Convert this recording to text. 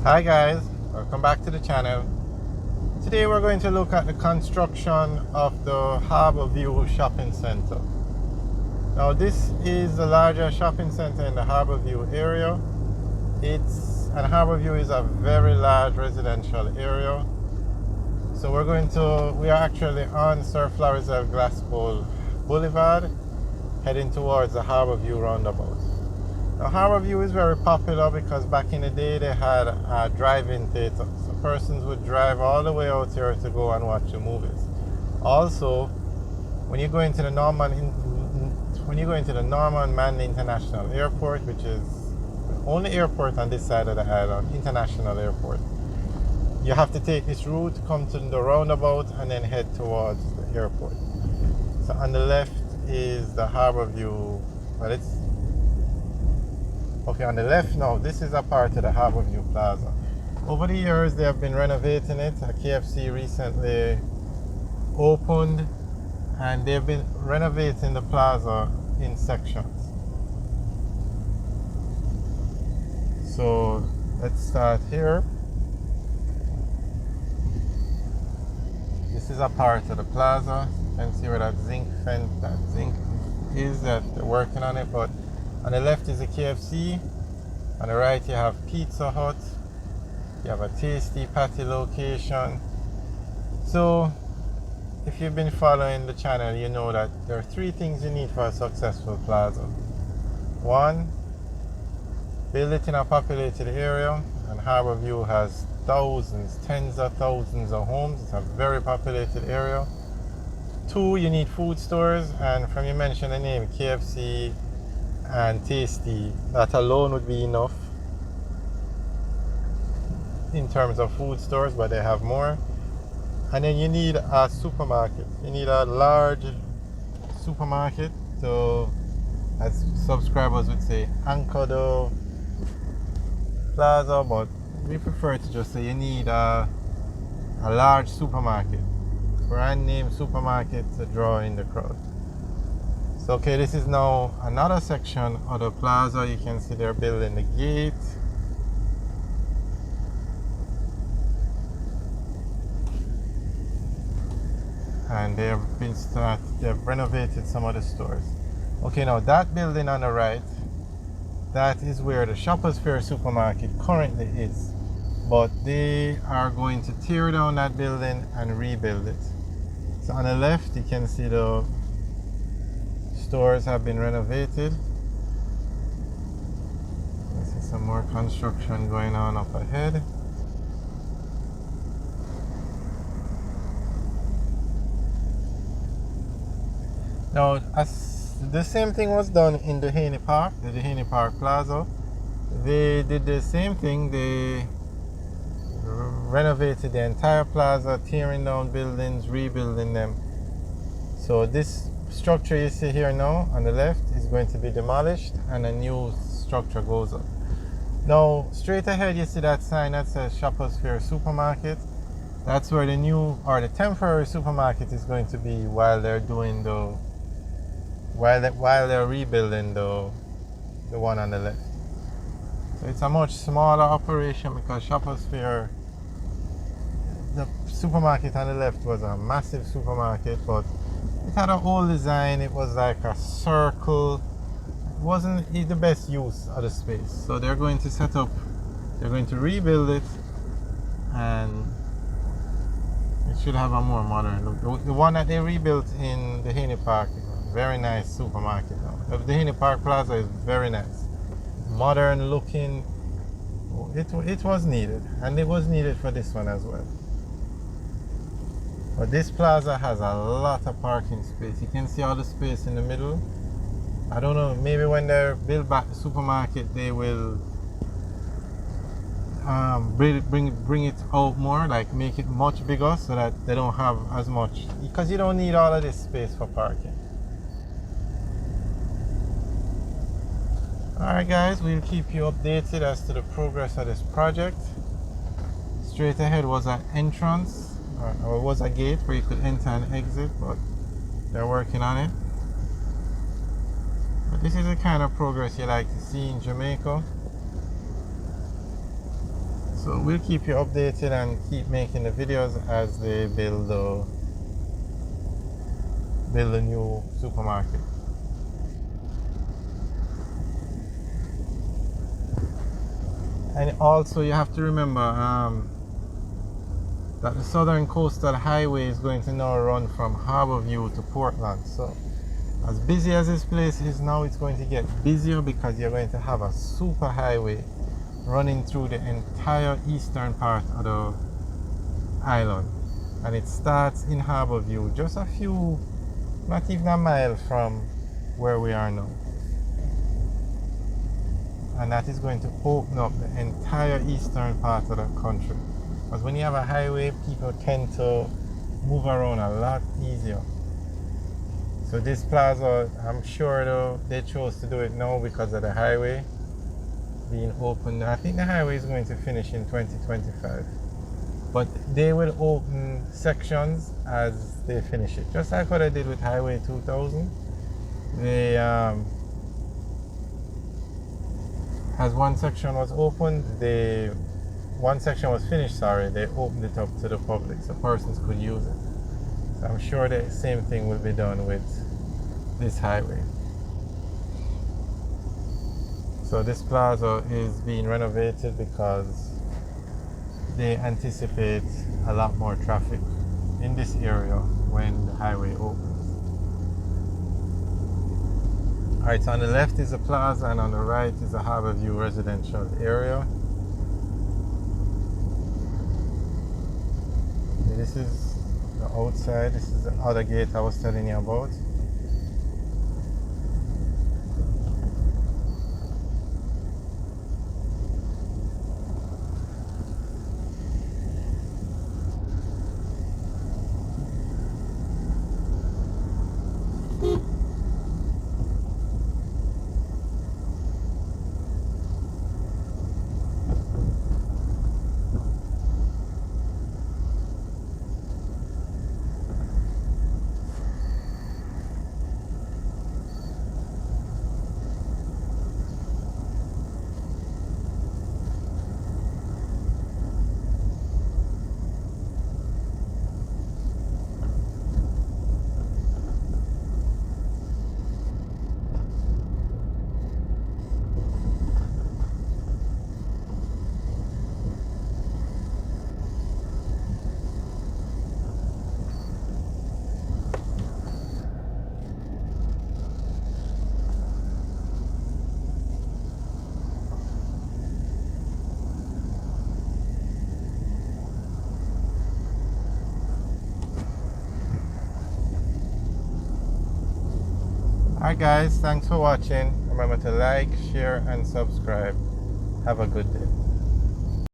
Hi guys, welcome back to the channel. Today we're going to look at the construction of the Harbour View shopping center. Now this is the largest shopping center in the Harbour View area. Harbour View is a very large residential area. So we are actually on Sir Florizel Glasspool Boulevard, heading towards the Harbour View roundabout. Now, Harbour View is very popular because back in the day they had a drive-in theater. So persons would drive all the way out here to go and watch the movies. Also, when you go into the Norman Manley International Airport, which is the only airport on this side of the island, international airport, you have to take this route, come to the roundabout, and then head towards the airport. So on the left is the Harbour View. Well, okay, on the left now, this is a part of the Harbour View Plaza. Over the years, they have been renovating it. A KFC recently opened, and they've been renovating the plaza in sections. So let's start here. This is a part of the plaza. You can see where that zinc is that they're working on it, but on the left is a KFC. On the right you have Pizza Hut. You have a Tasty Patty location. So if you've been following the channel, you know that there are three things you need for a successful plaza. One, build it in a populated area, and Harbour View has thousands, tens of thousands of homes. It's a very populated area. Two, you need food stores, and from you mentioned the name KFC and Tasty, that alone would be enough in terms of food stores, but they have more. And then you need a supermarket. You need a large supermarket to, as subscribers would say, anchor the plaza, but we prefer to just say you need a large supermarket, brand name supermarket, to draw in the crowd. So okay, this is now another section of the plaza. You can see they're building the gate. And they've renovated some of the stores. Okay, now that building on the right, that is where the Shoppers Fair supermarket currently is. But they are going to tear down that building and rebuild it. So on the left, you can see the stores have been renovated. I see some more construction going on up ahead. Now, as the same thing was done in the Haney Park, the Haney Park Plaza. They did the same thing. They renovated the entire plaza, tearing down buildings, rebuilding them. So this structure you see here now on the left is going to be demolished, and a new structure goes up. Now, straight ahead you see that sign that says Shoppers Fair Supermarket. That's where the new, or the temporary supermarket is going to be while they're doing the while they're rebuilding the one on the left. So it's a much smaller operation because Shoppers Fair, the supermarket on the left was a massive supermarket, but it had an old design. It was like a circle. It wasn't the best use of the space. So they're going to rebuild it, and it should have a more modern look. The one that they rebuilt in the Haney Park is a very nice supermarket now. The Haney Park Plaza is very nice. Modern looking. It was needed, and it was needed for this one as well. But this plaza has a lot of parking space. You can see all the space in the middle. I don't know, maybe when they build back the supermarket, they will bring it out more, like make it much bigger so that they don't have as much, because you don't need all of this space for parking. Alright guys, we'll keep you updated as to the progress of this project. Straight ahead was an entrance, or it was a gate where you could enter and exit, but they're working on it. But this is the kind of progress you like to see in Jamaica. So we'll keep you updated and keep making the videos as they build a new supermarket. And also you have to remember that the Southern Coastal Highway is going to now run from Harbour to Portland. So as busy as this place is now, it's going to get busier because you're going to have a super highway running through the entire eastern part of the island. And it starts in Harbour, just a few, not even a mile from where we are now. And that is going to open up the entire eastern part of the country. Because when you have a highway, people tend to move around a lot easier. So this plaza, I'm sure though, they chose to do it now because of the highway being open. I think the highway is going to finish in 2025. But they will open sections as they finish it. Just like what I did with Highway 2000. They, as one section was opened, one section was finished, they opened it up to the public so persons could use it. So I'm sure the same thing will be done with this highway. So this plaza is being renovated because they anticipate a lot more traffic in this area when the highway opens. Alright, so on the left is the plaza and on the right is the Harbour residential area. This is the outside, this is the other gate I was telling you about. Alright guys, thanks for watching. Remember to like, share and subscribe. Have a good day.